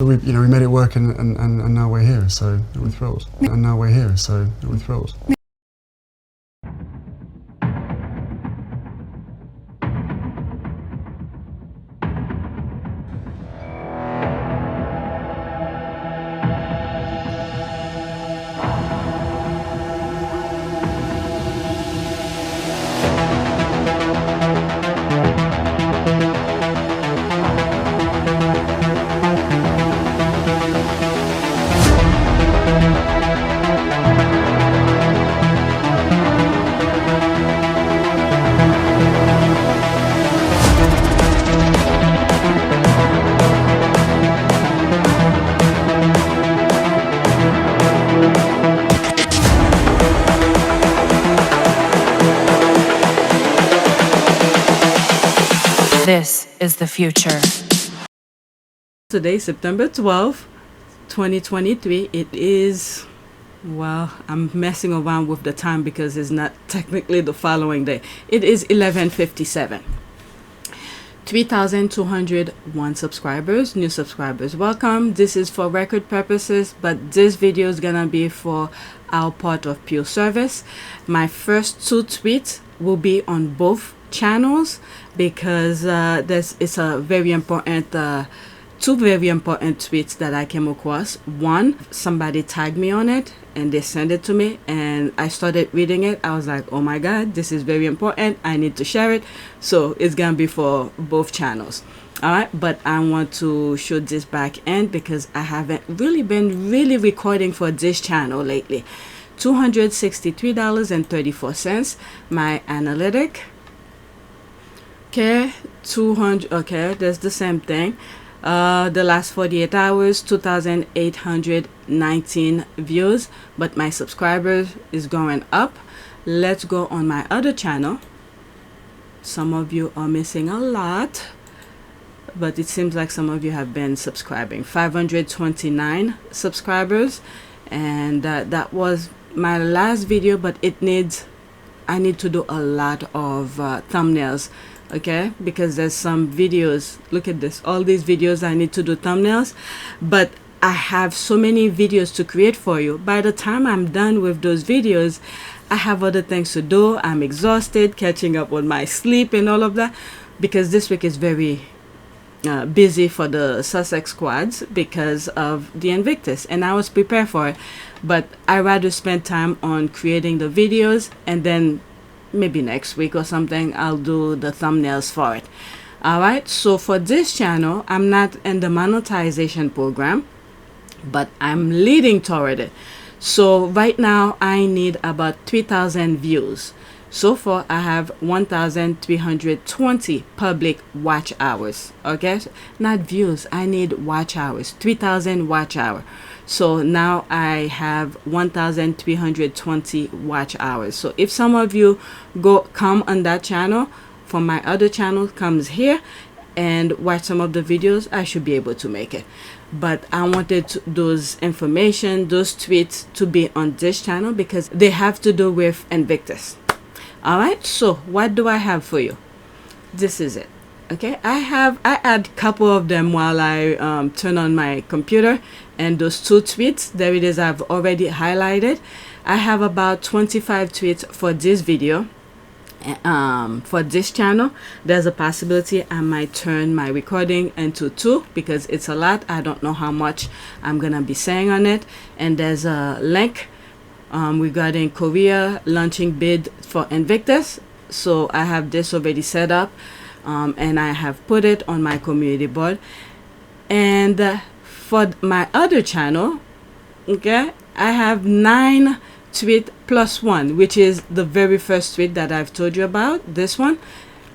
We made it work, and now we're here, so we're thrilled. And now we're here, so we're thrilled. This is the future. Today, September 12th, 2023. It is, well, I'm messing around with the time because it's not technically the following day. It is 11:57. 3,201 subscribers, new subscribers. Welcome. This is for record purposes, but this video is gonna be for our part of pure service. My first 2 tweets will be on both channels because it's a very important 2 very important tweets that I came across. One, somebody tagged me on it and they sent it to me and I started reading it. I was like, oh my god, this is very important, I need to share it. So it's gonna be for both channels. All right, but I want to show this back end because I haven't really been recording for this channel lately. $263.34. My analytic, okay, 200, okay, that's the same thing. The last 48 hours, 2,819 views, but my subscribers is going up. Let's go on my other channel. Some of you are missing a lot, but it seems like some of you have been subscribing. 529 subscribers, and that was my last video, but I need to do a lot of thumbnails, okay, because there's some videos, look at this, all these videos I need to do thumbnails, but I have so many videos to create for you. By the time I'm done with those videos, I have other things to do. I'm exhausted, catching up on my sleep and all of that, because this week is very busy for the Sussex squads because of the Invictus, and I was prepared for it, but I rather spend time on creating the videos, and then maybe next week or something I'll do the thumbnails for it. All right, so for this channel, I'm not in the monetization program, but I'm leading toward it. So right now I need about 3,000 views. So far I have 1,320 public watch hours. Okay, not views, I need watch hours, 3,000 watch hour. So now I have 1,320 watch hours. So if some of you come on that channel from my other channel, comes here and watch some of the videos, I should be able to make it. But I wanted those information, those tweets to be on this channel because they have to do with Invictus. All right, so what do I have for you? This is it. Okay, I add a couple of them while I turn on my computer, and those 2 tweets, there it is, I've already highlighted. I have about 25 tweets for this video. For this channel, there's a possibility I might turn my recording into 2 because it's a lot. I don't know how much I'm gonna be saying on it. And there's a link regarding Korea launching bid for Invictus. So I have this already set up, and I have put it on my community board. And for my other channel, okay, I have 9 tweet plus 1, which is the very first tweet that I've told you about. This one,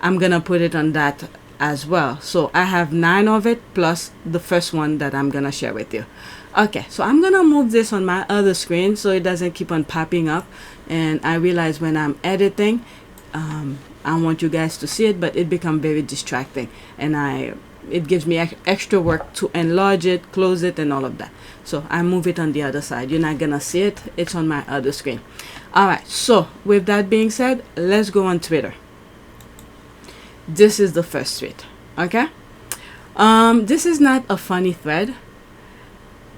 I'm gonna put it on that as well. So I have 9 of it plus the first one that I'm gonna share with you. Okay, so I'm gonna move this on my other screen so it doesn't keep on popping up. And I realize when I'm editing, I want you guys to see it, but it becomes very distracting, and it gives me extra work to enlarge it, close it, and all of that. So I move it on the other side. You're not gonna see it, it's on my other screen. All right, so with that being said, let's go on Twitter. This is the first tweet. Okay, this is not a funny thread.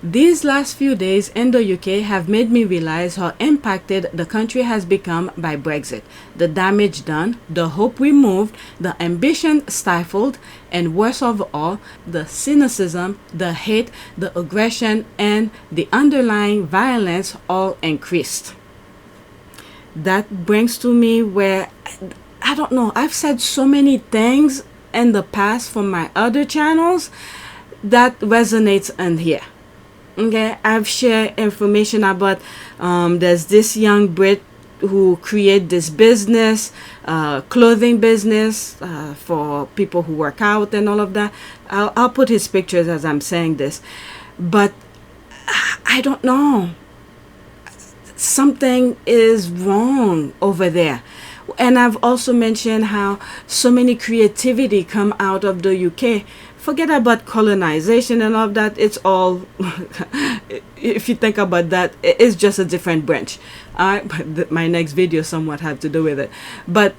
These last few days in the UK have made me realize how impacted the country has become by Brexit. The damage done, the hope removed, the ambition stifled, and worst of all, the cynicism, the hate, the aggression, and the underlying violence all increased. That brings to me where, I don't know, I've said so many things in the past from my other channels that resonates in here. Okay, I've shared information about there's this young Brit who create this business, clothing business for people who work out and all of that. I'll put his pictures as I'm saying this, but I don't know, something is wrong over there. And I've also mentioned how so many creativity come out of the UK. Forget about colonization and all of that. It's all, if you think about that, it's just a different branch. But my next video somewhat had to do with it. But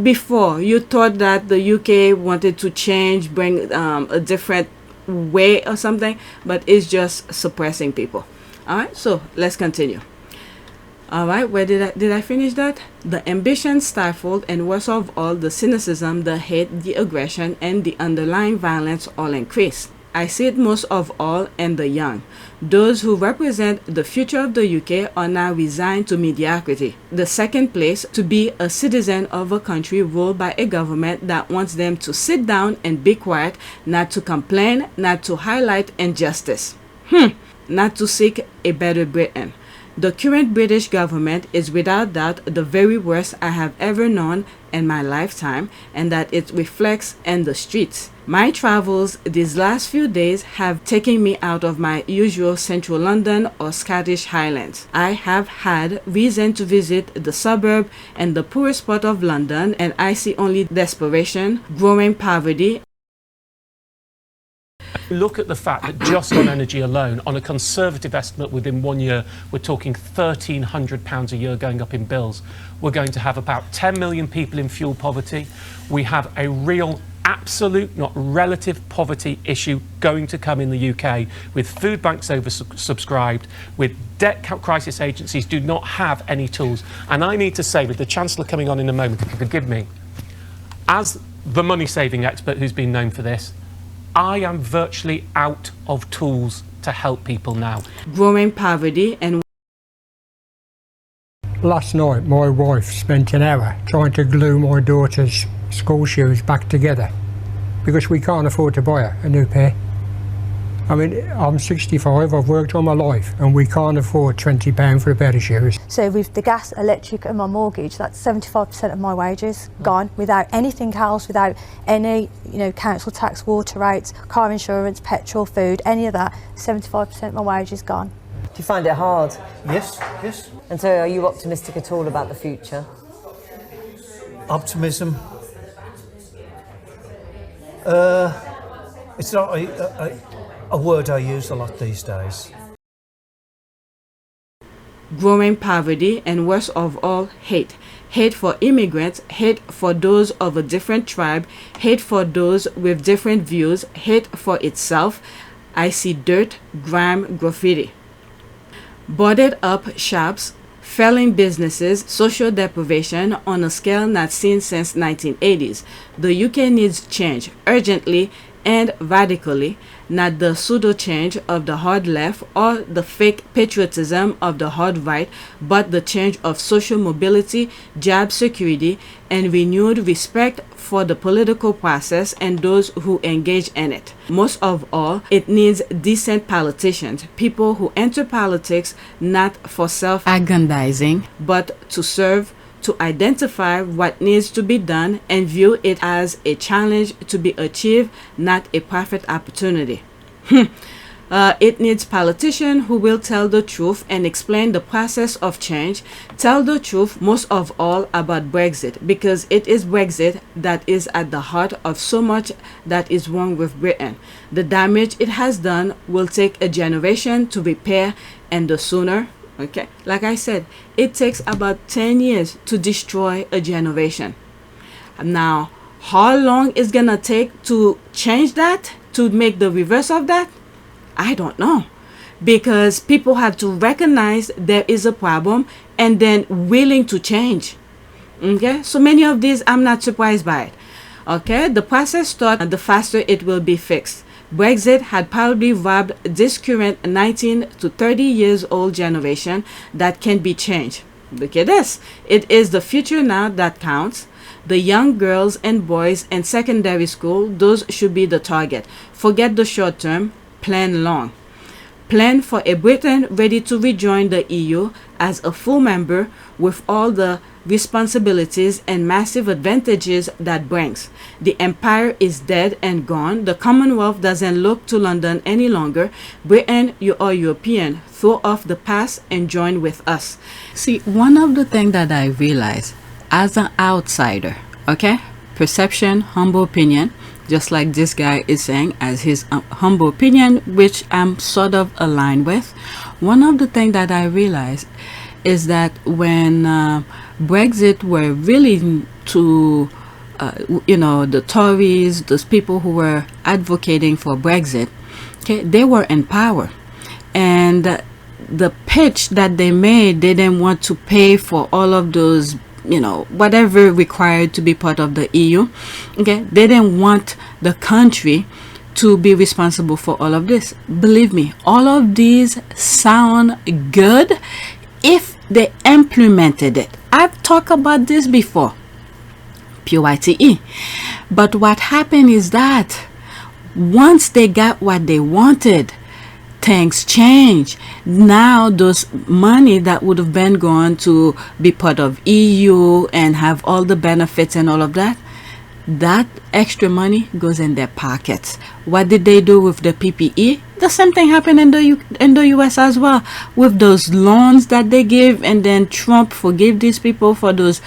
before, you thought that the UK wanted to change, bring a different way or something, but it's just suppressing people. All right, so let's continue. All right, where did I finish that? The ambition stifled, and worst of all, the cynicism, the hate, the aggression, and the underlying violence all increased. I see it most of all in the young. Those who represent the future of the UK are now resigned to mediocrity. The second place, to be a citizen of a country ruled by a government that wants them to sit down and be quiet, not to complain, not to highlight injustice. Not to seek a better Britain. The current British government is without doubt the very worst I have ever known in my lifetime, and that it reflects in the streets. My travels these last few days have taken me out of my usual central London or Scottish Highlands. I have had reason to visit the suburb and the poorest part of London, and I see only desperation, growing poverty. Look at the fact that just on energy alone, on a conservative estimate within 1 year, we're talking £1,300 a year going up in bills. We're going to have about 10 million people in fuel poverty. We have a real absolute, not relative, poverty issue going to come in the UK, with food banks oversubscribed, with debt crisis agencies do not have any tools. And I need to say, with the Chancellor coming on in a moment, if you forgive me, as the money-saving expert who's been known for this, I am virtually out of tools to help people now. Growing poverty and... Last night my wife spent an hour trying to glue my daughter's school shoes back together because we can't afford to buy her a new pair. I mean, I'm 65, I've worked all my life, and we can't afford £20 for a pair of shoes. So with the gas, electric and my mortgage, that's 75% of my wages gone, without anything else, without any, council tax, water rates, car insurance, petrol, food, any of that, 75% of my wages gone. Do you find it hard? Yes. And so are you optimistic at all about the future? Optimism. It's not a word I use a lot these days. Growing poverty, and worst of all, hate. Hate for immigrants, hate for those of a different tribe, hate for those with different views, hate for itself. I see dirt, grime, graffiti. Boarded up shops, failing businesses, social deprivation on a scale not seen since 1980s. The UK needs change, urgently and radically, not the pseudo-change of the hard left or the fake patriotism of the hard right, but the change of social mobility, job security, and renewed respect for the political process and those who engage in it. Most of all, it needs decent politicians, people who enter politics not for self-aggrandizing, but to serve, to identify what needs to be done and view it as a challenge to be achieved, not a perfect opportunity. It needs politicians who will tell the truth and explain the process of change, tell the truth most of all about Brexit, because it is Brexit that is at the heart of so much that is wrong with Britain. The damage it has done will take a generation to repair, and the sooner, okay, like I said, it takes about 10 years to destroy a generation. Now, how long is gonna take to change that, to make the reverse of that? I don't know. because people have to recognize there is a problem and then willing to change. Okay, so many of these I'm not surprised by it. Okay, the process starts, the faster it will be fixed. Brexit had probably robbed this current 19 to 30 years old generation that can be changed. Look at this. It is the future now that counts. The young girls and boys in secondary school, those should be the target. Forget the short term, plan long. Plan for a Britain ready to rejoin the EU as a full member with all the responsibilities and massive advantages that brings. The empire is dead and gone. The Commonwealth doesn't look to London any longer. Britain, you are European. Throw off the past and join with us. See, one of the things that I realize as an outsider, okay, perception, humble opinion, just like this guy is saying as his humble opinion, which I'm sort of aligned with. One of the things that I realized is that when Brexit were really to, the Tories, those people who were advocating for Brexit, okay, they were in power. And the pitch that they made, they didn't want to pay for all of those, whatever required to be part of the EU. Okay, they didn't want the country to be responsible for all of this. Believe me, all of these sound good if they implemented it. I've talked about this before, PYTE. But what happened is that once they got what they wanted, things change. Now those money that would have been going to be part of EU and have all the benefits and all of that, that extra money goes in their pockets. What did they do with the PPE? The same thing happened in the US as well, with those loans that they give, and then Trump forgave these people for those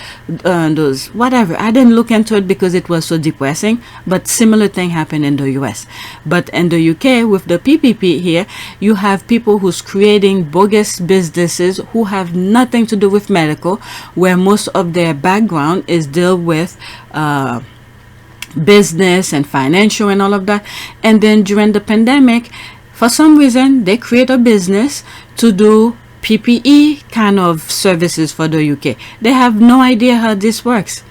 whatever. I didn't look into it because it was so depressing, but similar thing happened in the US. But in the UK with the PPP here, you have people who's creating bogus businesses who have nothing to do with medical, where most of their background is deal with business and financial and all of that. And then during the pandemic, for some reason, they create a business to do PPE kind of services for the UK. They have no idea how this works.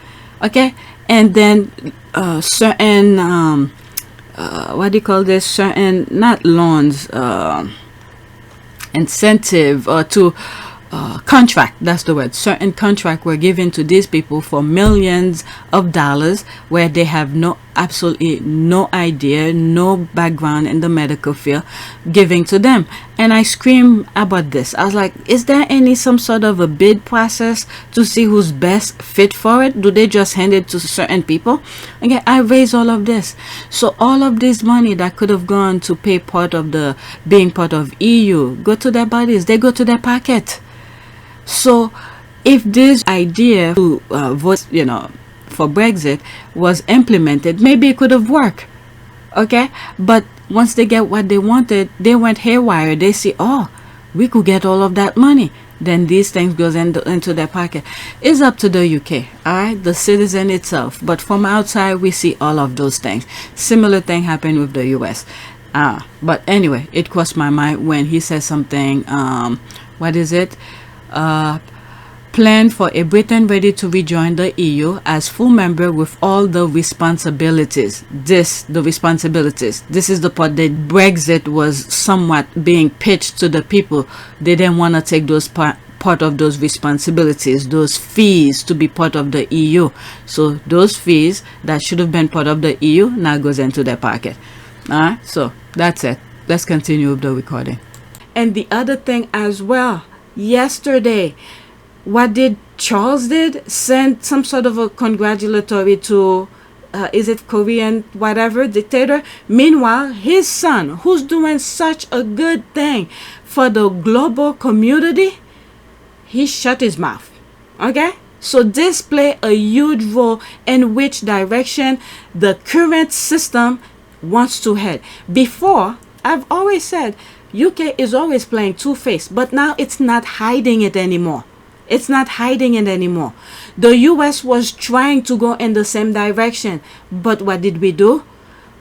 Okay? And then certain, what do you call this? Certain, not loans, incentive or to contract, that's the word. Certain contract were given to these people for millions of dollars, where they have absolutely no idea, no background in the medical field, giving to them. And I scream about this. I was like, is there some sort of a bid process to see who's best fit for it? Do they just hand it to certain people? Okay, I raise all of this. So all of this money that could have gone to pay part of the being part of EU go to their bodies, they go to their pocket. So if this idea to vote, for Brexit was implemented, maybe it could have worked. Okay, but once they get what they wanted, they went haywire. They see, oh, we could get all of that money. Then these things goes into their pocket. It's up to the UK, all right, the citizen itself. But from outside, we see all of those things. Similar thing happened with the US. But anyway, it crossed my mind when he said something. What is it? Plan for a Britain ready to rejoin the EU as full member with all the responsibilities. The responsibilities. This is the part that Brexit was somewhat being pitched to the people. They didn't want to take those part of those responsibilities, those fees to be part of the EU. So those fees that should have been part of the EU now goes into their pocket. Alright, so that's it. Let's continue with the recording. And the other thing as well, yesterday, what did Charles did? Send some sort of a congratulatory to, is it Korean, whatever, dictator? Meanwhile, his son, who's doing such a good thing for the global community, he shut his mouth. Okay? So this play a huge role in which direction the current system wants to head. Before, I've always said, UK is always playing two-faced, but now it's not hiding it anymore. It's not hiding it anymore. The US was trying to go in the same direction, but what did we do?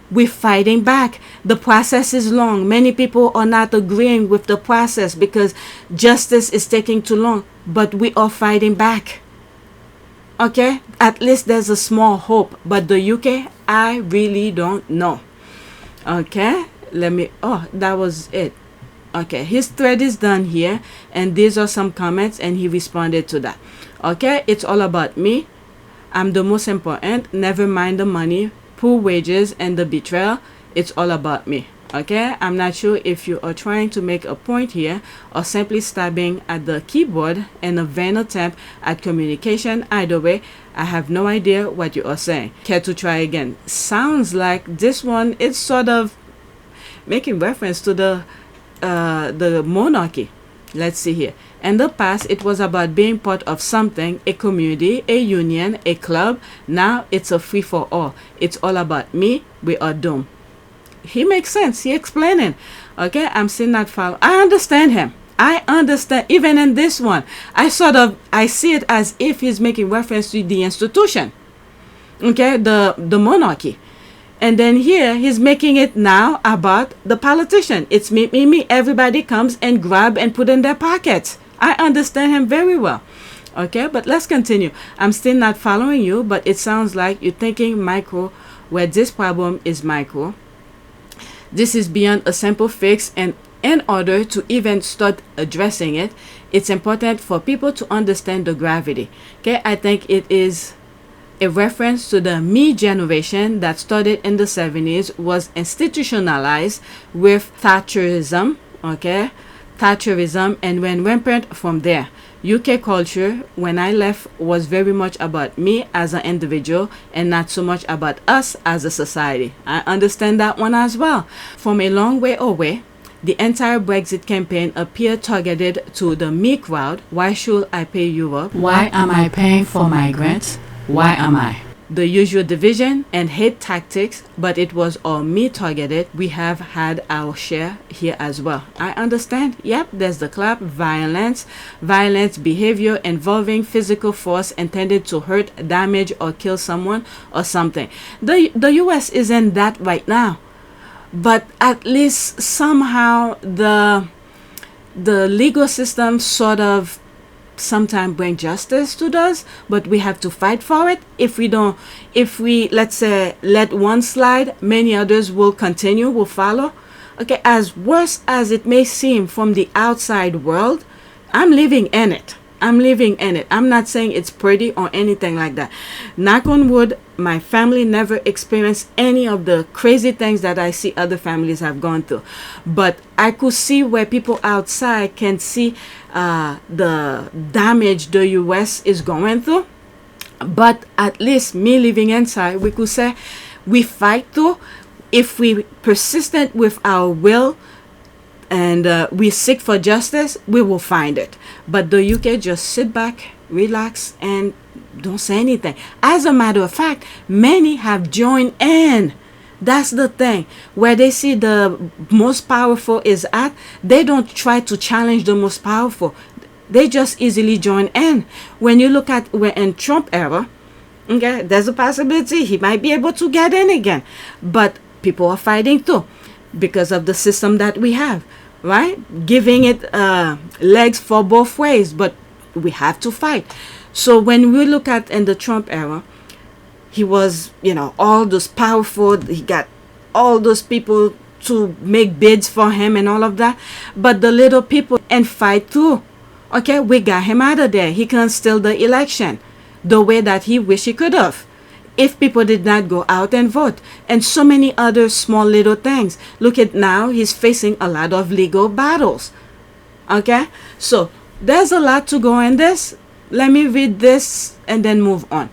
We're fighting back. The process is long. Many people are not agreeing with the process because justice is taking too long. But we are fighting back. Okay? At least there's a small hope. But the UK, I really don't know. Okay? That was it. Okay, his thread is done here. And these are some comments and he responded to that. Okay? It's all about me. I'm the most important. Never mind the money, poor wages, and the betrayal. It's all about me. Okay, I'm not sure if you are trying to make a point here or simply stabbing at the keyboard in a vain attempt at communication. Either way, I have no idea what you are saying. Care to try again? Sounds like this one is sort of making reference to the monarchy. Let's see here. In the past, it was about being part of something, a community, a union, a club. Now it's a free-for-all. It's all about me. We are doomed. He makes sense. He explaining. Okay, I'm still not following. I understand him. I understand. Even in this one, I see it as if he's making reference to the institution. Okay, the monarchy. And then here, he's making it now about the politician. It's me, me, me. Everybody comes and grab and put in their pockets. I understand him very well. Okay, but let's continue. I'm still not following you, but it sounds like you're thinking micro, where this problem is micro. This is beyond a simple fix, and in order to even start addressing it, it's important for people to understand the gravity. Okay, I think it is a reference to the me generation that started in the 70s, was institutionalized with Thatcherism, okay? Thatcherism, and went rampant from there. UK culture, when I left, was very much about me as an individual and not so much about us as a society. I understand that one as well. From a long way away, the entire Brexit campaign appeared targeted to the me crowd. Why should I pay Europe? Why am I paying for migrants? Why am I? The usual division and hate tactics, but it was all me targeted. We have had our share here as well. I understand. Yep, there's the clap. Violence behavior involving physical force intended to hurt, damage, or kill someone or something. The US isn't that right now, but at least somehow the legal system sort of sometimes bring justice to us, but we have to fight for it. If we let's say let one slide, many others will continue, will follow. Okay, as worse as it may seem from the outside world, I'm living in it. I'm not saying it's pretty or anything like that. Knock on wood, my family never experienced any of the crazy things that I see other families have gone through. But I could see where people outside can see the damage the US is going through. But at least me living inside, we could say we fight through. If we persistent with our will, and we seek for justice, we will find it. But the UK just sit back, relax, and don't say anything. As a matter of fact, many have joined in. That's the thing. Where they see the most powerful is at, they don't try to challenge the most powerful. They just easily join in. When you look at, we're in Trump era, okay, there's a possibility he might be able to get in again. But people are fighting too, because of the system that we have, right? Giving it legs for both ways, but we have to fight. So when we look at in the Trump era, he was, all those powerful, he got all those people to make bids for him and all of that. But the little people and fight through. Okay, we got him out of there. He can't steal the election the way that he wish he could have, if people did not go out and vote, and so many other small little things. Look at now, he's facing a lot of legal battles. Okay, so there's a lot to go in this. Let me read this and then move on.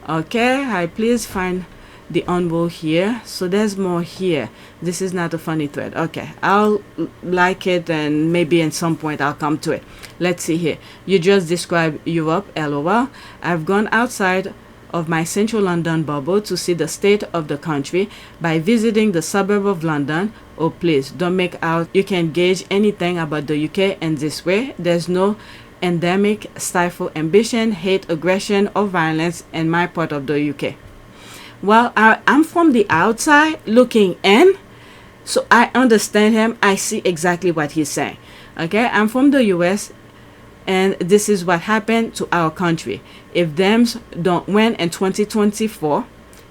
Okay, please find the unroll here. So there's more here. This is not a funny thread. Okay, I'll like it and maybe at some point I'll come to it. Let's see here. You just described Europe, LOL. I've gone outside of my central London bubble to see the state of the country by visiting the suburb of London. Oh, please don't make out you can gauge anything about the UK in this way. There's no endemic stifle ambition, hate, aggression, or violence in my part of the UK. Well, I'm from the outside looking in, so I understand him. I see exactly what he's saying. Okay, I'm from the US, and this is what happened to our country. If Dems don't win in 2024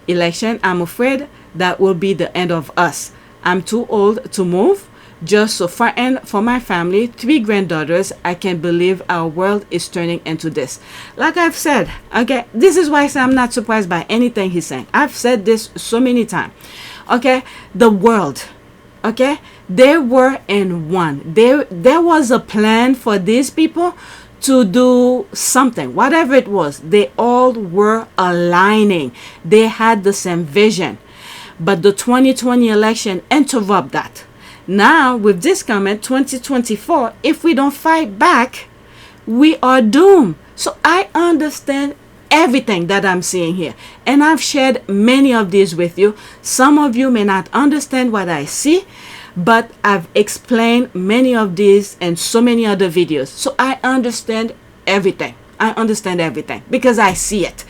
election, I'm afraid that will be the end of us. I'm too old to move. Just so frightened for my family, 3 granddaughters. I can't believe our world is turning into this. Like I've said, okay, this is why I say I'm not surprised by anything he's saying. I've said this so many times. Okay, the world, okay, they were in one. There was a plan for these people to do something, whatever it was. They all were aligning. They had the same vision. But the 2020 election interrupt that. Now, with this comment, 2024, if we don't fight back, we are doomed. So I understand everything that I'm seeing here. And I've shared many of these with you. Some of you may not understand what I see, but I've explained many of these and so many other videos. So I understand everything. I understand everything because I see it.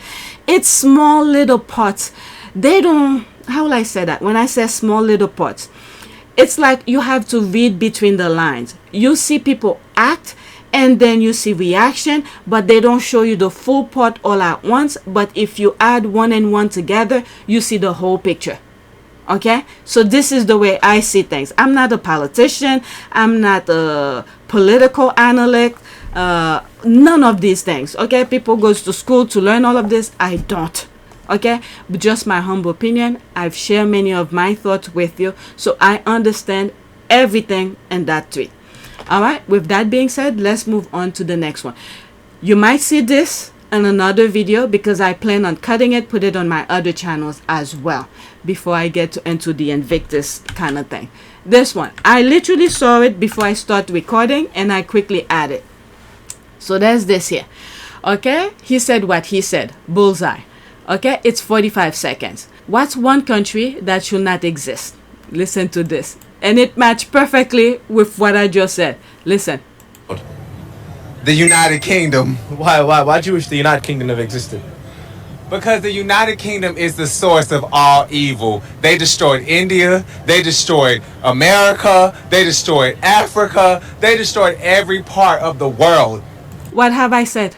It's small little parts. They don't, how will I say that? When I say small little parts, it's like you have to read between the lines. You see people act and then you see reaction, but they don't show you the full part all at once. But if you add one and one together, you see the whole picture. Okay, so this is the way I see things. I'm not a politician. I'm not a political analyst. None of these things. Okay, people goes to school to learn all of this. I don't. Okay, but just my humble opinion. I've shared many of my thoughts with you, so I understand everything in that tweet. All right, with that being said, let's move on to the next one. You might see this in another video because I plan on cutting it, put it on my other channels as well before I get into the Invictus kind of thing. This one, I literally saw it before I start recording and I quickly added. So there's this here. Okay, he said what he said. Bullseye. Okay, it's 45 seconds. What's one country that should not exist? Listen to this. And it matched perfectly with what I just said. Listen. The United Kingdom. Why do you wish the United Kingdom never existed? Because the United Kingdom is the source of all evil. They destroyed India. They destroyed America. They destroyed Africa. They destroyed every part of the world. What have I said?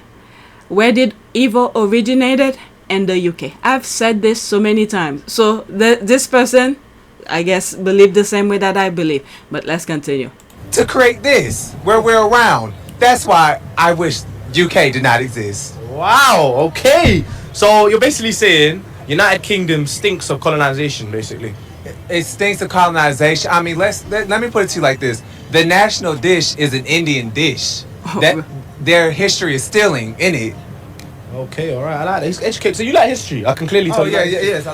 Where did evil originated? In the UK. I've said this so many times. So this person, I guess, believed the same way that I believe. But let's continue. To create this, where we're around. That's why I wish UK did not exist. Wow, okay. So you're basically saying United Kingdom stinks of colonization, basically. It stinks of colonization. I mean, let me put it to you like this. The national dish is an Indian dish. That their history is stealing in it. Okay, all right. I like this. Educate. So you like history? I can clearly tell. Oh yeah, yes.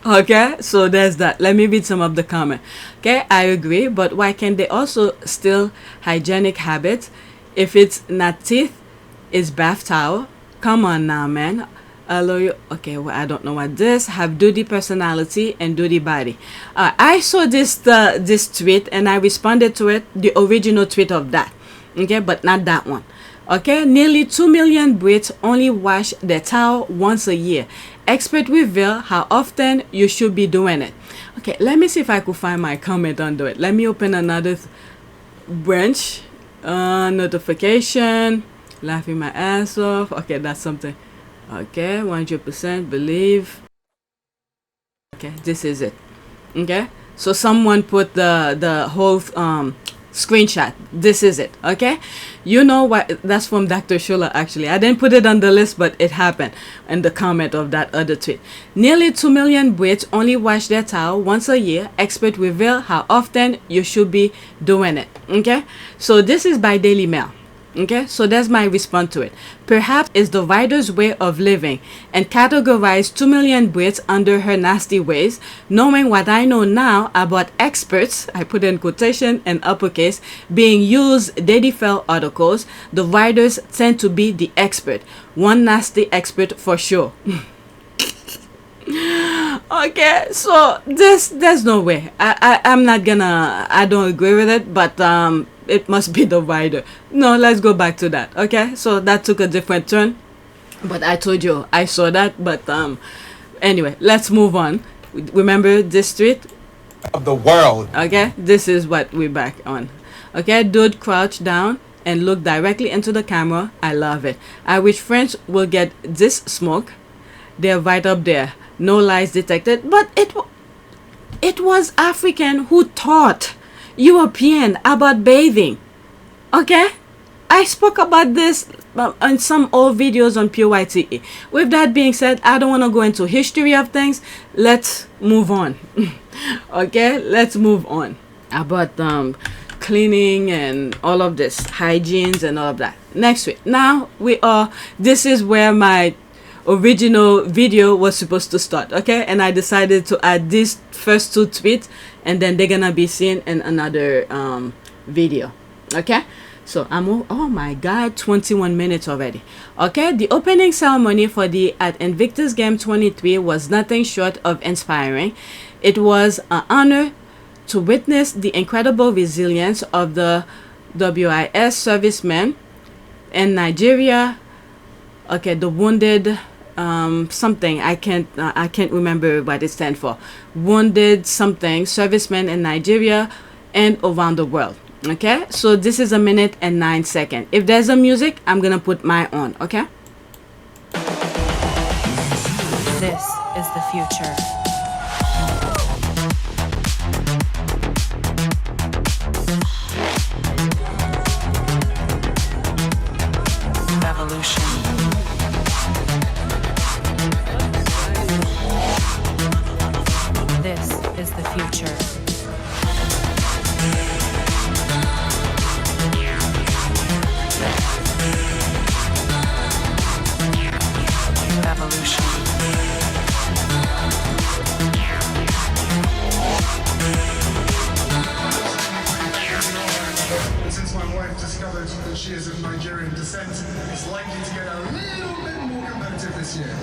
Okay, so there's that. Let me read some of the comment. Okay, I agree, but why can't they also steal hygienic habits? If it's not teeth, it's bath towel. Come on now, man. Okay, well, I don't know what this. Have duty personality and duty body. I saw this tweet and I responded to it, the original tweet of that. Okay, but not that one. Okay, nearly 2 million Brits only wash their towel once a year. Experts reveal how often you should be doing it. Okay, let me see if I could find my comment under it. Let me open another branch. Notification. Laughing my ass off. Okay, that's something. Okay, 100% believe. Okay, this is it. Okay, so someone put the whole screenshot. This is it. Okay, you know what, that's from Dr. Schuller. Actually, I didn't put it on the list, but it happened in the comment of that other tweet. Nearly 2 million Brits only wash their towel once a year. Experts reveal how often you should be doing it. Okay, so this is by Daily Mail. Okay, so that's my response to it. Perhaps it's the writer's way of living and categorize 2 million Brits under her nasty ways. Knowing what I know now about experts, I put in quotation and uppercase, being used daily fell articles, the writers tend to be the expert. One nasty expert for sure. Okay, so there's no way. I'm not gonna, I don't agree with it, but it must be the writer. No, let's go back to that. Okay, so that took a different turn. But I told you I saw that. But anyway, let's move on. Remember this street of the world. Okay, this is what we're back on. Okay, dude crouch down and look directly into the camera. I love it. I wish French will get this smoke. They're right up there. No lies detected. But it was African who taught European about bathing. Okay, I spoke about this on some old videos on PYTE. With that being said, I don't want to go into history of things. Let's move on. Okay, let's move on about cleaning and all of this, hygienes and all of that. Next week. Now this is where my original video was supposed to start. Okay, and I decided to add these first two tweets, and then they're gonna be seen in another video. Okay, so oh my god, 21 minutes already. Okay, the opening ceremony for the at Invictus Game 23 was nothing short of inspiring. It was an honor to witness the incredible resilience of the WIS servicemen in Nigeria. Okay, the wounded something, I can't remember what it stands for. Wounded something servicemen in Nigeria and around the world. Okay, so this is 1 minute and 9 seconds. If there's a music, I'm gonna put my on. Okay, this is the future. Revolution. This is the future. Revolution. Since my wife discovered that she is of Nigerian descent, it's likely to get a little bit more competitive this year.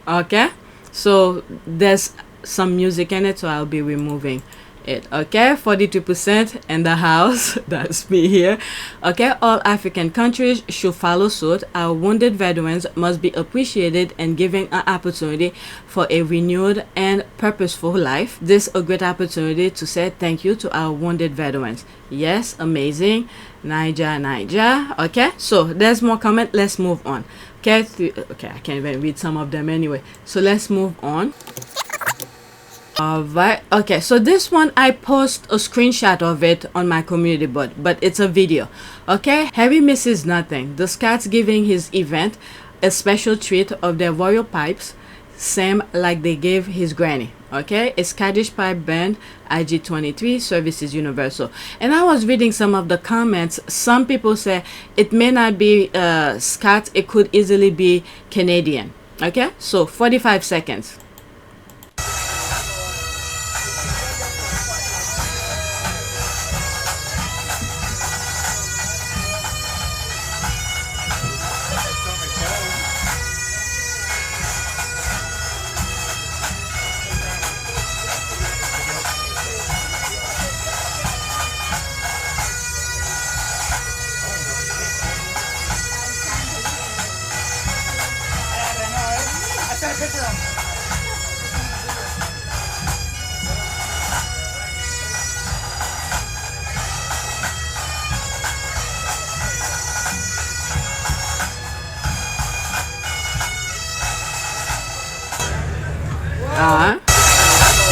Okay, so there's some music in it, so I'll be removing it. Okay, 42% in the house. That's me here. Okay, all African countries should follow suit. Our wounded veterans must be appreciated and given an opportunity for a renewed and purposeful life. This is a great opportunity to say thank you to our wounded veterans. Yes, amazing. Niger. Okay, so there's more comment. Let's move on. Okay, okay, I can't even read some of them anyway. So let's move on. Alright, okay, so this one I post a screenshot of it on my community board, but it's a video. Okay, Harry misses nothing. The Scots giving his event a special treat of their royal pipes, same like they gave his granny. Okay, a Scottish pipe band, IG23, services universal. And I was reading some of the comments. Some people say it may not be Scots, it could easily be Canadian. Okay, so 45 seconds.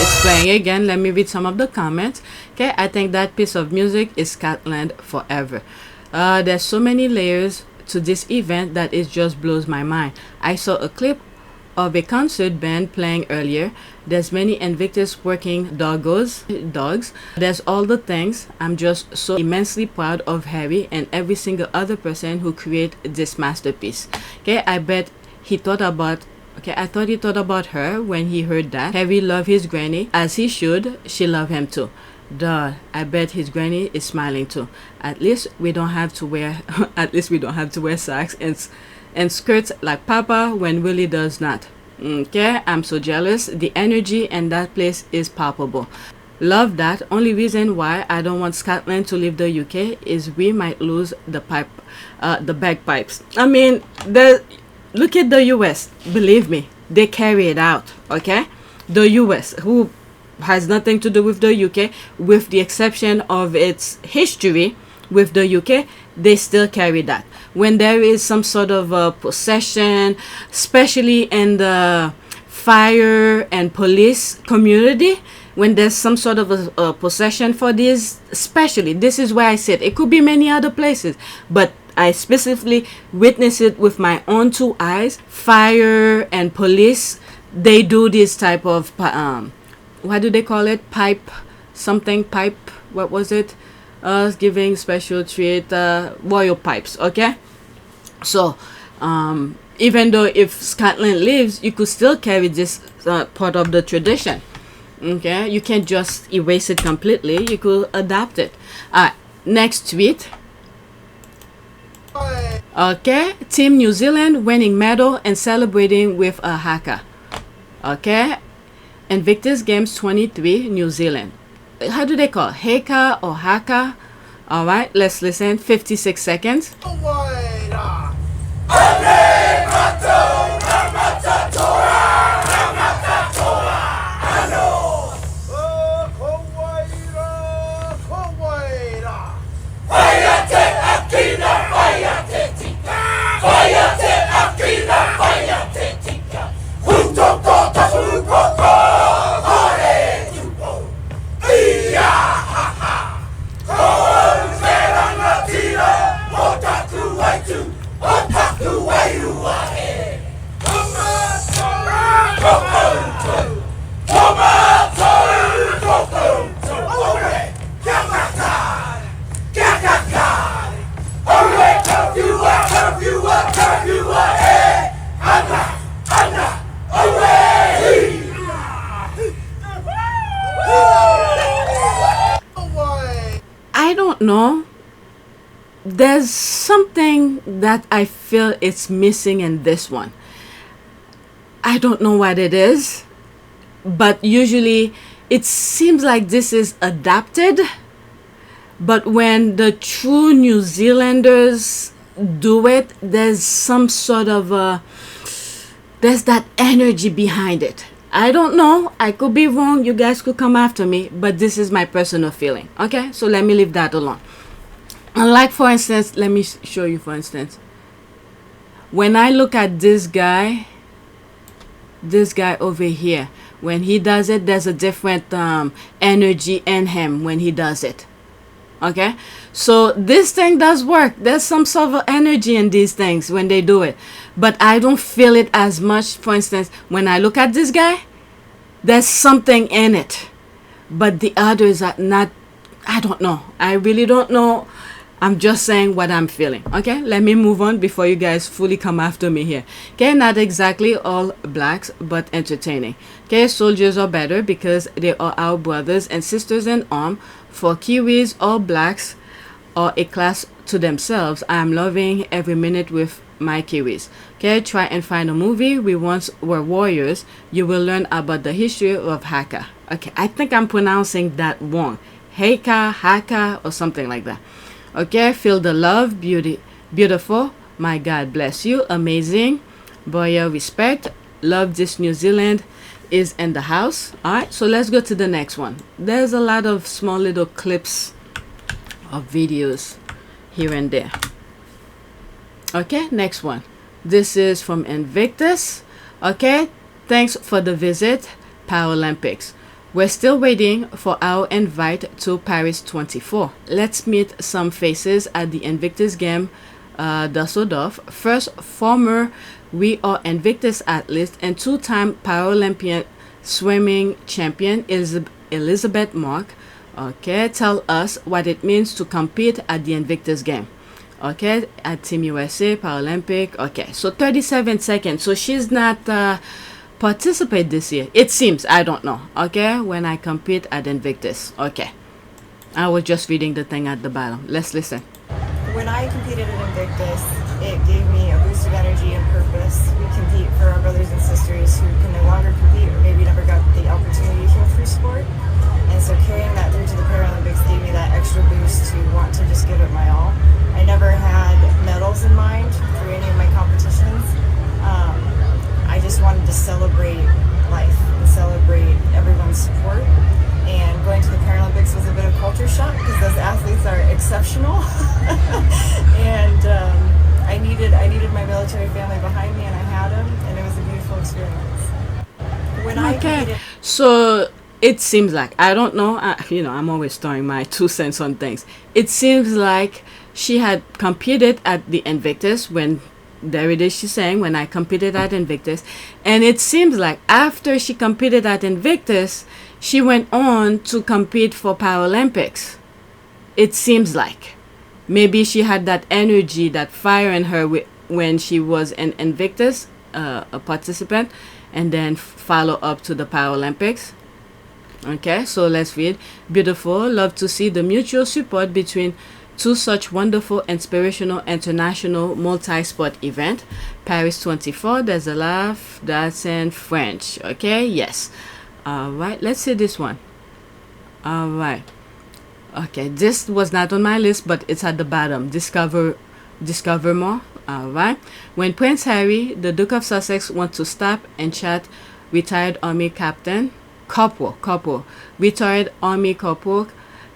It's playing again. Let me read some of the comments. Okay, I think that piece of music is Scotland forever. There's so many layers to this event that it just blows my mind. I saw a clip of a concert band playing earlier. There's many Invictus working dogs. There's all the things. I'm just so immensely proud of Harry and every single other person who created this masterpiece. Okay, I bet he thought about I thought he thought about her when he heard that. Harry loved his granny, as he should. She loved him too. Duh, I bet his granny is smiling too. At least we don't have to wear at least we don't have to wear socks and skirts like Papa when Willie does not. Okay, I'm so jealous. The energy in that place is palpable. Love that. Only reason why I don't want Scotland to leave the UK is we might lose the bagpipes. I mean, look at the US. Believe me, they carry it out. Okay, the US, who has nothing to do with the UK, with the exception of its history with the UK, they still carry that. When there is some sort of a possession, especially in the fire and police community, when there's some sort of a possession for this, especially, this is where I sit. It could be many other places, but I specifically witnessed it with my own two eyes. Fire and police, they do this type of what do they call it? Pipe, what was it? Giving special treat, royal pipes. Okay, so even though if Scotland leaves, you could still carry this part of the tradition. Okay, you can't just erase it completely. You could adapt it. Next tweet. Okay, Team New Zealand winning medal and celebrating with a Haka. Okay, Invictus Games 23, New Zealand. How do they call it? Haka or Haka? All right, let's listen. 56 seconds. I don't know. There's something that I feel it's missing in this one. I don't know what it is, but usually it seems like this is adapted. But when the true New Zealanders do it, there's some sort of there's that energy behind it. I don't know. I could be wrong. You guys could come after me, but this is my personal feeling. Okay, so let me leave that alone. Like, for instance, let me show you, for instance, when I look at this guy over here, when he does it, there's a different energy in him when he does it. Okay, so this thing does work. There's some sort of energy in these things when they do it, but I don't feel it as much. For instance, when I look at this guy, there's something in it, but the others are not. I don't know. I really don't know. I'm just saying what I'm feeling. Okay, let me move on before you guys fully come after me here. Okay, not exactly all blacks, but entertaining. Okay, soldiers are better because they are our brothers and sisters in arms. For Kiwis, all blacks are a class to themselves. I am loving every minute with my Kiwis. Okay, try and find a movie. We once were warriors. You will learn about the history of Haka. Okay, I think I'm pronouncing that wrong. Haka, or something like that. Okay, feel the love, beautiful. My God bless you, amazing. Boya, respect. Love this New Zealand is in the house. All right, so let's go to the next one. There's a lot of small little clips of videos here and there. Okay, next one. This is from Invictus. Okay, thanks for the visit, Paralympics. We're still waiting for our invite to Paris 24. Let's meet some faces at the Invictus Game, Dusseldorf. First, former We Are Invictus athlete and two-time Paralympian swimming champion Elizabeth Mark. Okay, tell us what it means to compete at the Invictus Game. Okay, at Team USA Paralympic. Okay, so 37 seconds. So she's not participate this year, it seems. I don't know. Okay, when I compete at Invictus. Okay, I was just reading the thing at the bottom. Let's listen. When I competed at Invictus, it gave me a boost of energy and purpose. We compete for our brothers and sisters who can no longer compete or maybe never got the opportunity here through sport. And so carrying that through to the Paralympics gave me that extra boost to want to just give it my all. I never had medals in mind through any of my competitions. I just wanted to celebrate life and celebrate everyone's support. And going to the Paralympics was a bit of culture shock because those athletes are exceptional. And I needed my military family behind me, and I had them, and it was a beautiful experience. When I competed, so it seems like, I don't know, I'm always throwing my 2 cents on things. It seems like she had competed at the Invictus when, there it is, she's saying, when I competed at Invictus. And it seems like after she competed at Invictus, she went on to compete for Paralympics. It seems like. Maybe she had that energy, that fire in her when she was an Invictus, a participant, and then follow up to the Paralympics. Okay, so let's read. Beautiful. Love to see the mutual support between two such wonderful, inspirational, international multi-sport event. Paris 24, there's a laugh. That's in French. Okay, yes. All right, let's see this one. All right. Okay, this was not on my list, but it's at the bottom. Discover more. All right. When Prince Harry, the Duke of Sussex, wants to stop and chat retired Army Corporal, retired Army Corporal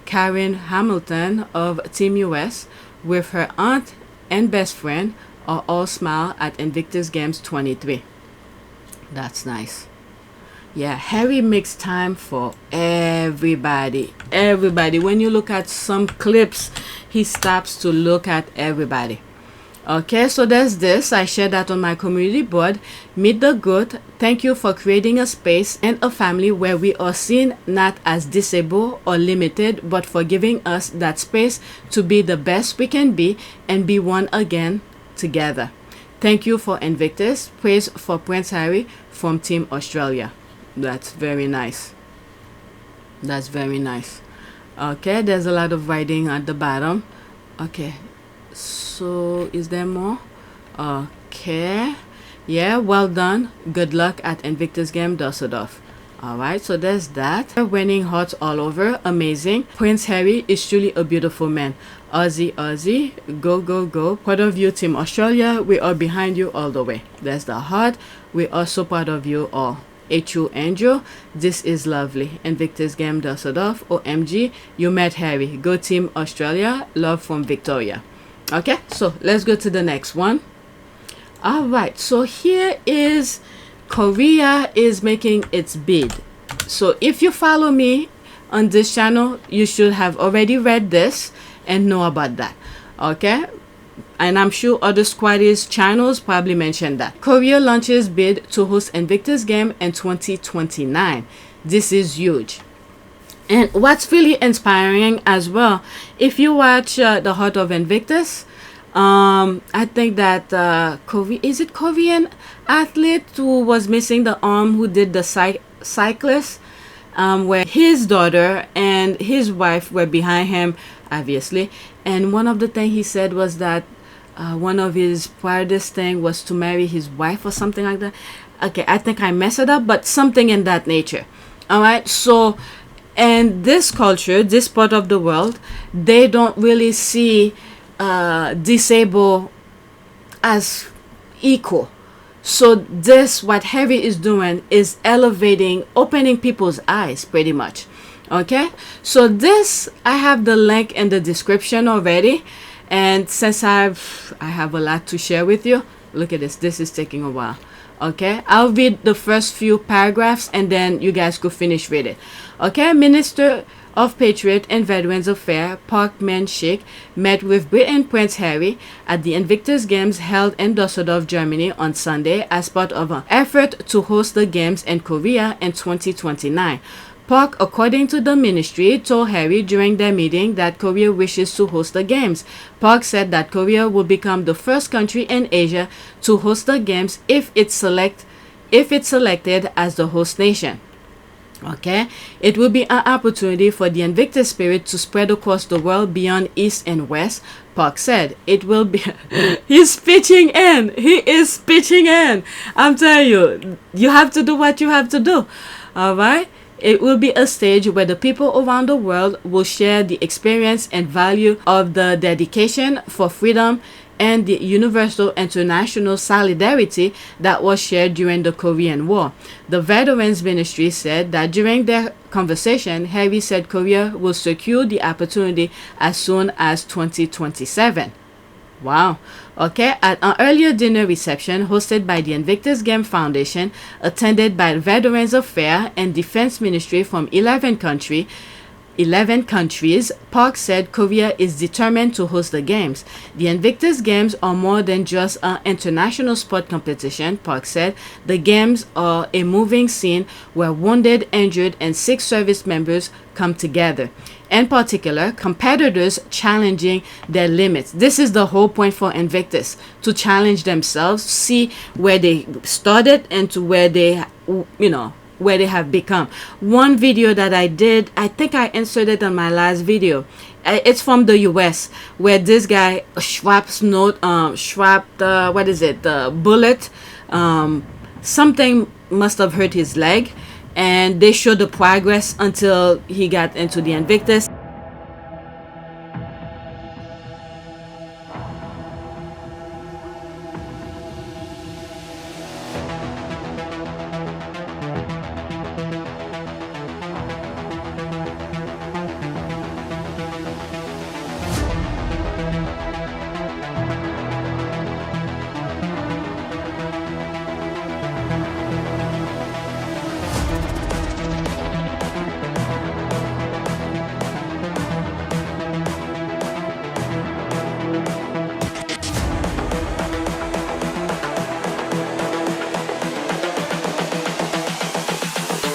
Karen Hamilton of Team US with her aunt and best friend are all smile at Invictus Games 23. That's nice. Yeah, Harry makes time for everybody. When you look at some clips, he stops to look at everybody. Okay, so there's this. I shared that on my community board. Meet the Goat. Thank you for creating a space and a family where we are seen not as disabled or limited, but for giving us that space to be the best we can be and be one again together. Thank you for Invictus. Praise for Prince Harry from Team Australia. That's very nice. That's very nice. Okay, there's a lot of writing at the bottom. Okay, so is there more? Okay, yeah, well done. Good luck at Invictus Game Dusseldorf. All right, so there's that. Winning hearts all over. Amazing. Prince Harry is truly a beautiful man. Aussie, go, go, go. Proud of you, Team Australia. We are behind you all the way. There's the heart. We are so proud of you all. H.U. Andrew, this is lovely. Invictus Game Dusseldorf. OMG, you met Harry. Go Team Australia. Love from Victoria. Okay, so let's go to the next one. All right, so here is Korea is making its bid. So if you follow me on this channel, you should have already read this and know about that. Okay, and I'm sure other squaddies channels probably mentioned that. Korea launches bid to host Invictus Game in 2029. This is huge. And what's really inspiring as well, if you watch The Heart of Invictus, I think that Korean athlete who was missing the arm, who did the cyclist, where his daughter and his wife were behind him, obviously. And one of the things he said was that one of his proudest thing was to marry his wife or something like that. Okay, I think I messed it up, but something in that nature. All right, so and this culture, this part of the world, they don't really see disabled as equal. So this, what Harry is doing, is elevating, opening people's eyes pretty much. Okay, so this, I have the link in the description already, and since I have a lot to share with you, look at this is taking a while. Okay, I'll read the first few paragraphs and then you guys could finish reading. Okay, Minister of Patriot and Veterans Affairs Park Min-sik met with Britain Prince Harry at the Invictus Games held in Düsseldorf, Germany on Sunday as part of an effort to host the Games in Korea in 2029. Park, according to the ministry, told Harry during their meeting that Korea wishes to host the Games. Park said that Korea will become the first country in Asia to host the Games if it's selected as the host nation. Okay, it will be an opportunity for the Invictus spirit to spread across the world beyond East and West. Park said it will be. He's pitching in. He is pitching in. I'm telling you, you have to do what you have to do. All right. It will be a stage where the people around the world will share the experience and value of the dedication for freedom and the universal international solidarity that was shared during the Korean War. The Veterans Ministry said that during their conversation, Harry said Korea will secure the opportunity as soon as 2027. Wow. Okay, at an earlier dinner reception hosted by the Invictus Games Foundation, attended by Veterans Affairs and Defense Ministry from 11 countries, Park said Korea is determined to host the games. The Invictus Games are more than just an international sport competition, Park said. The games are a moving scene where wounded, injured, and sick service members come together. In particular, competitors challenging their limits. This is the whole point for Invictus, to challenge themselves, see where they started and to where they, where they have become. One video that I did, I think I inserted on my last video. It's from the US, where this guy the bullet. Something must have hurt his leg, and they showed the progress until he got into the Invictus.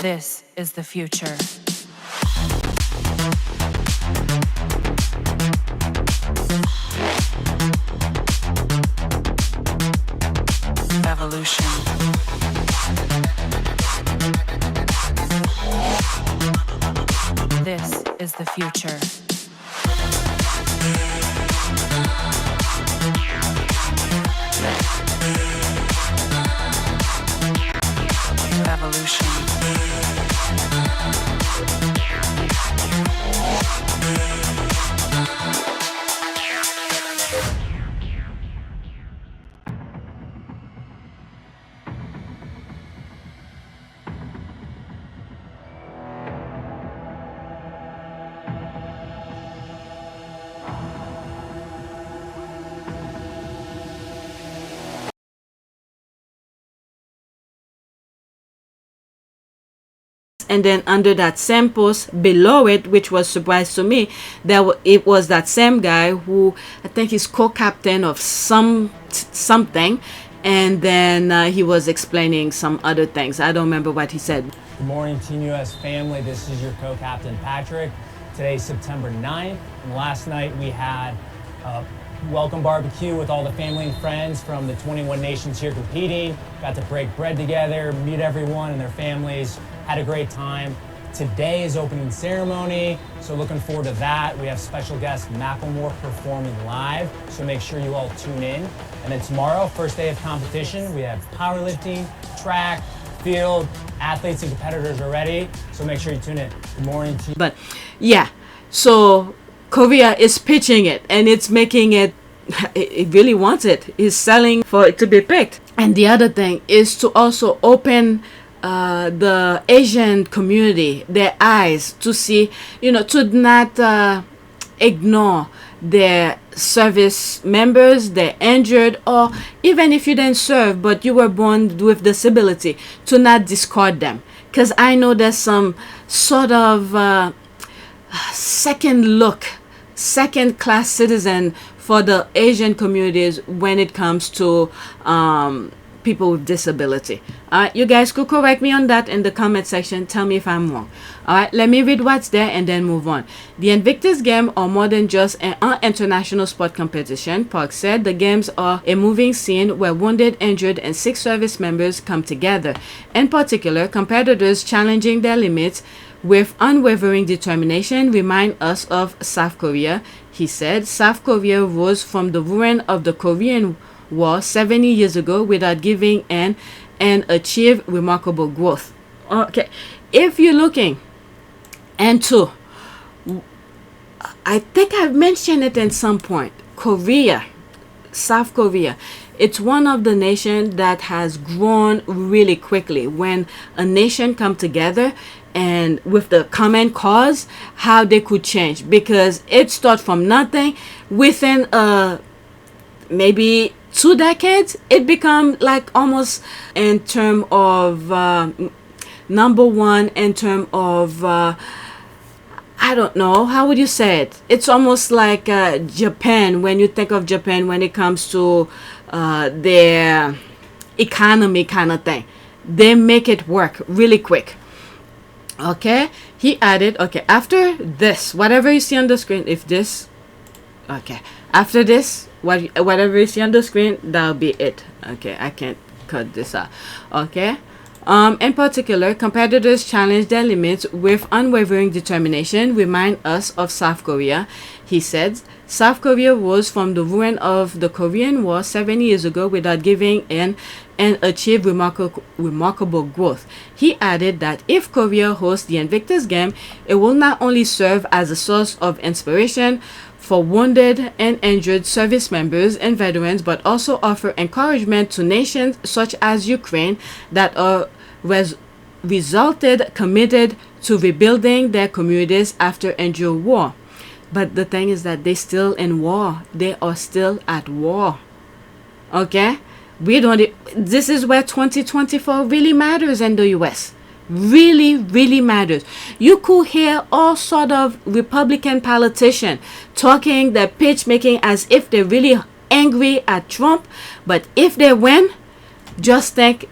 This is the future. Evolution. This is the future. Evolution. And then under that same post below it, which was surprise to me, it was that same guy who I think is co-captain of something, and then he was explaining some other things. I don't remember what he said. Good morning, Team US family. This is your co-captain Patrick. Today's September 9th, and last night we had a welcome barbecue with all the family and friends from the 21 nations here competing. Got to break bread together, meet everyone and their families. Had a great time. Today is opening ceremony, so looking forward to that. We have special guest Macklemore performing live, so make sure you all tune in. And then tomorrow, first day of competition, we have powerlifting, track, field, athletes and competitors are ready, so make sure you tune in. Good morning, team. But yeah, so Korea is pitching it, and it's making it, it really wants it. It's selling for it to be picked. And the other thing is to also open the Asian community their eyes to see, to not ignore their service members, their injured, or even if you didn't serve but you were born with disability, to not discard them. Because I know there's some sort of second class citizen for the Asian communities when it comes to people with disability. You guys could correct me on that in the comment section. Tell me if I'm wrong. All right, let me read what's there and then move on. The Invictus Games are more than just an international sport competition. Park said the games are a moving scene where wounded, injured, and sick service members come together. In particular, competitors challenging their limits with unwavering determination remind us of South Korea. He said South Korea rose from the ruin of the Korean War 70 years ago without giving in and achieved remarkable growth. Okay, if you're looking into, I think I've mentioned it in some point, Korea, South Korea, it's one of the nations that has grown really quickly. When a nation come together and with the common cause, how they could change, because it started from nothing. Within maybe 2 decades, it become like almost in term of number one in term of I don't know, how would you say it? It's almost like Japan, when you think of Japan when it comes to their economy kind of thing. They make it work really quick. Okay, he added, okay, after this, whatever you see on the screen, if this, okay, after this, whatever you see on the screen, that'll be it. Okay, I can't cut this out. Okay. In particular, competitors challenge their limits with unwavering determination, remind us of South Korea. He said, South Korea rose from the ruin of the Korean War 7 years ago without giving in and achieved remarkable growth. He added that if Korea hosts the Invictus Game, it will not only serve as a source of inspiration for wounded and injured service members and veterans, but also offer encouragement to nations such as Ukraine that are resulted committed to rebuilding their communities after endured war. But the thing is that they're still in war. They are still at war. Okay? We don't. This is where 2024 really matters in the US. Really, really matters. You could hear all sort of Republican politicians talking, the pitch making as if they're really angry at Trump. But if they win, just think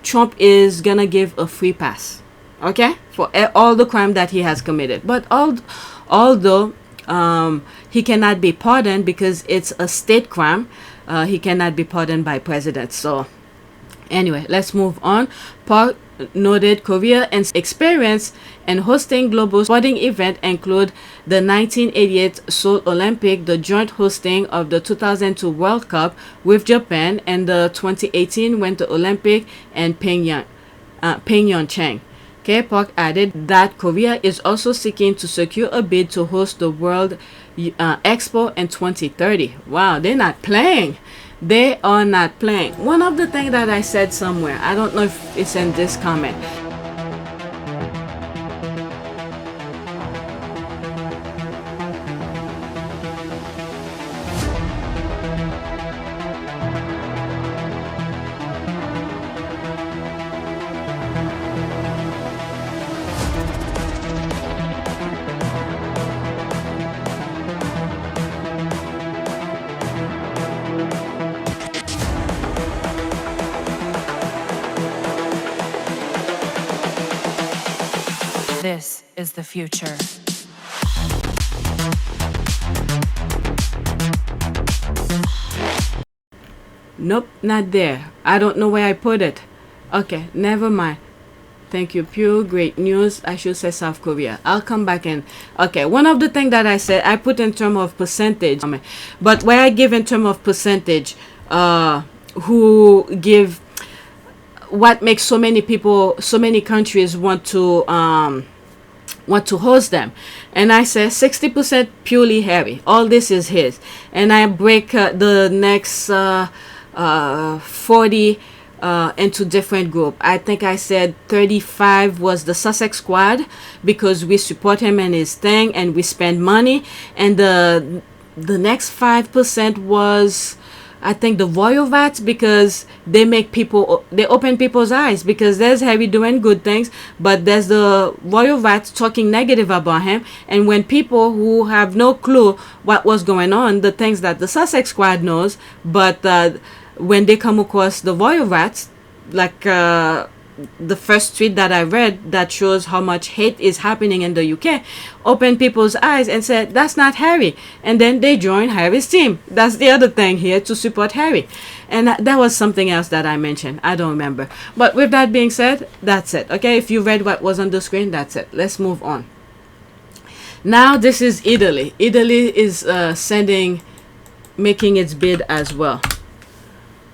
Trump is gonna give a free pass, okay, for all the crime that he has committed. But although he cannot be pardoned because it's a state crime, he cannot be pardoned by president. So anyway, let's move on. Park noted Korea's experience in hosting global sporting events include the 1988 Seoul Olympic, the joint hosting of the 2002 World Cup with Japan, and the 2018 Winter Olympic in Pyeongchang. Okay, Park added that Korea is also seeking to secure a bid to host the World Expo in 2030. Wow, they're not playing. They are not playing. One of the things that I said somewhere, I don't know if it's in this comment. This is the future. Nope, not there. I don't know where I put it. Okay, never mind. Thank you. Pure great news. I should say South Korea. I'll come back and okay. One of the things that I said, I put in terms of percentage, but where I give in terms of percentage, who give what makes so many people, so many countries want to host them, and I say 60% purely Harry. All this is his, and I break the next 40 into different group. I think I said 35 was the Sussex squad because we support him and his thing and we spend money, and the next 5% was I think the Royal Vats, because they make people, they open people's eyes, because there's Harry doing good things, but there's the Royal Vats talking negative about him, and when people who have no clue what was going on, the things that the Sussex squad knows, but when they come across the royal rats, like the first tweet that I read that shows how much hate is happening in the UK, opened people's eyes and said, that's not Harry. And then they joined Harry's team. That's the other thing here, to support Harry. And that was something else that I mentioned. I don't remember. But with that being said, that's it. Okay, if you read what was on the screen, that's it. Let's move on. Now this is Italy. Italy is making its bid as well.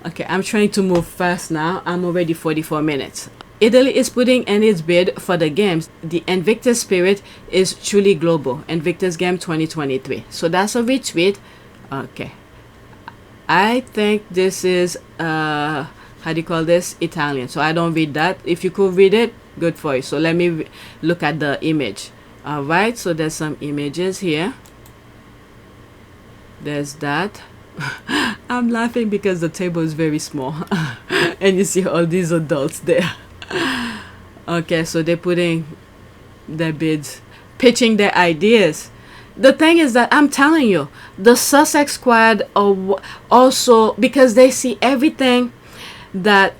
Okay, I'm trying to move fast now. I'm already 44 minutes. Italy is putting in its bid for the games. The Invictus spirit is truly global. Invictus Game 2023. So that's a retweet. Okay. I think this is, how do you call this? Italian. So I don't read that. If you could read it, good for you. So let me look at the image. All right. So there's some images here. There's that. I'm laughing because the table is very small and you see all these adults there. Okay, so they're putting their bids, pitching their ideas. The thing is that I'm telling you, the Sussex squad are also, because they see everything that,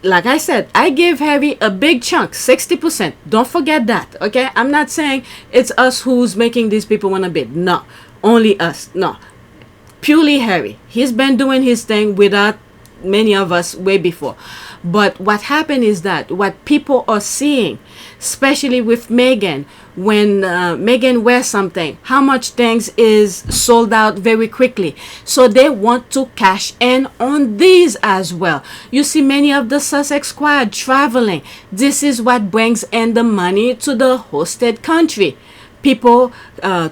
like I said, I give Harry a big chunk, 60%. Don't forget that, okay? I'm not saying it's us who's making these people want to bid. No, only us. No. Purely Harry. He's been doing his thing without many of us way before. But what happened is that what people are seeing, especially with Meghan, when Meghan wears something, how much things is sold out very quickly. So they want to cash in on these as well. You see many of the Sussex squad traveling. This is what brings in the money to the hosted country. People,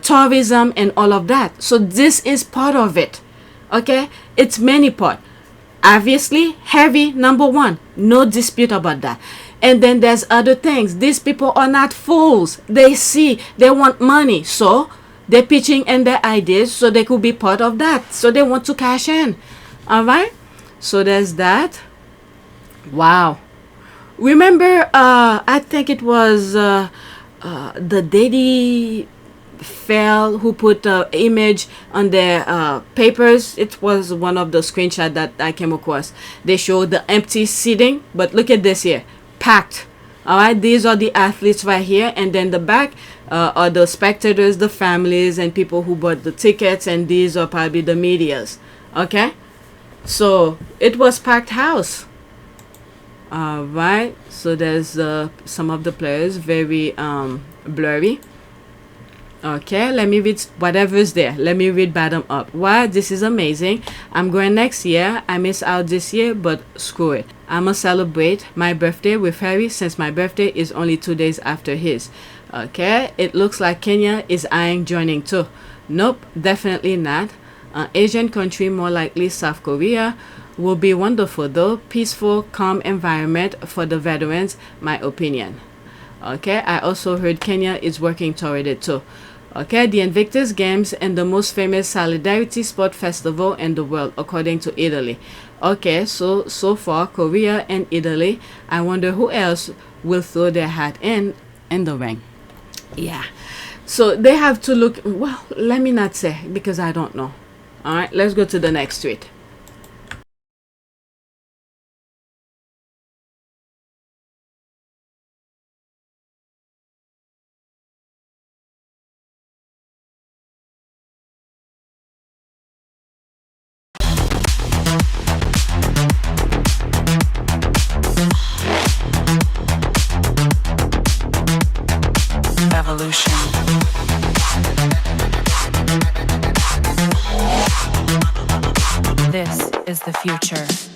tourism and all of that. So this is part of it. Okay, it's many part. Obviously Harry number one, no dispute about that. And then there's other things. These people are not fools. They see, they want money, so they're pitching in their ideas so they could be part of that. So they want to cash in. All right, so there's that. Wow. Remember, I think it was the Daily Fail who put the image on their papers. It was one of the screenshots that I came across. They showed the empty seating, but look at this here, packed. All right, these are the athletes right here, and then the back are the spectators, the families, and people who bought the tickets, and these are probably the medias. Okay, so it was packed house. All right, so there's some of the players very blurry. Okay, let me read whatever's there. Let me read bottom up. Wow, this is amazing. I'm going next year. I missed out this year, but screw it. I'ma celebrate my birthday with Harry since my birthday is only 2 days after his. Okay, it looks like Kenya is eyeing joining too. Nope, definitely not. Asian country, more likely South Korea. Will be wonderful though. Peaceful, calm environment for the veterans, my opinion. Okay, I also heard Kenya is working toward it too. Okay, the Invictus Games and the most famous solidarity sport festival in the world, according to Italy. Okay, so far Korea and Italy. I wonder who else will throw their hat in the ring. Yeah, so they have to look. Well, let me not say because I don't know. All right, let's go to the next tweet. Evolution. This is the future.